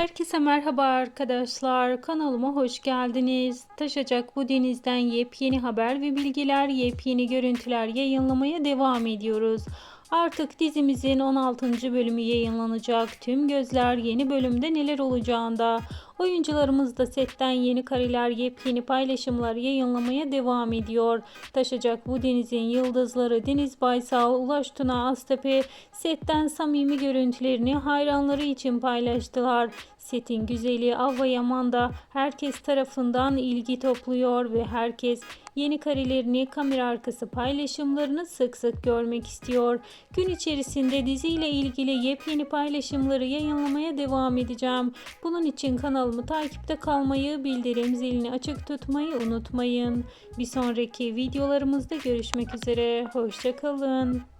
Herkese merhaba arkadaşlar. Kanalıma hoş geldiniz. Taşacak bu denizden yepyeni haber ve bilgiler, yepyeni görüntüler yayınlamaya devam ediyoruz. Artık dizimizin 16. bölümü yayınlanacak. Tüm gözler yeni bölümde neler olacağında. Oyuncularımız da setten yeni kareler, yepyeni paylaşımlar yayınlamaya devam ediyor. Taşacak bu denizin yıldızları Deniz Baysal, Ulaş Tuna Aztepe setten samimi görüntülerini hayranları için paylaştılar. Setin güzeli Avva Yaman da herkes tarafından ilgi topluyor ve herkes yeni karelerini, kamera arkası paylaşımlarını sık sık görmek istiyor. Gün içerisinde diziyle ilgili yepyeni paylaşımları yayınlamaya devam edeceğim. Bunun için kanalımı takipte kalmayı, bildirim zilini açık tutmayı unutmayın. Bir sonraki videolarımızda görüşmek üzere. Hoşça kalın.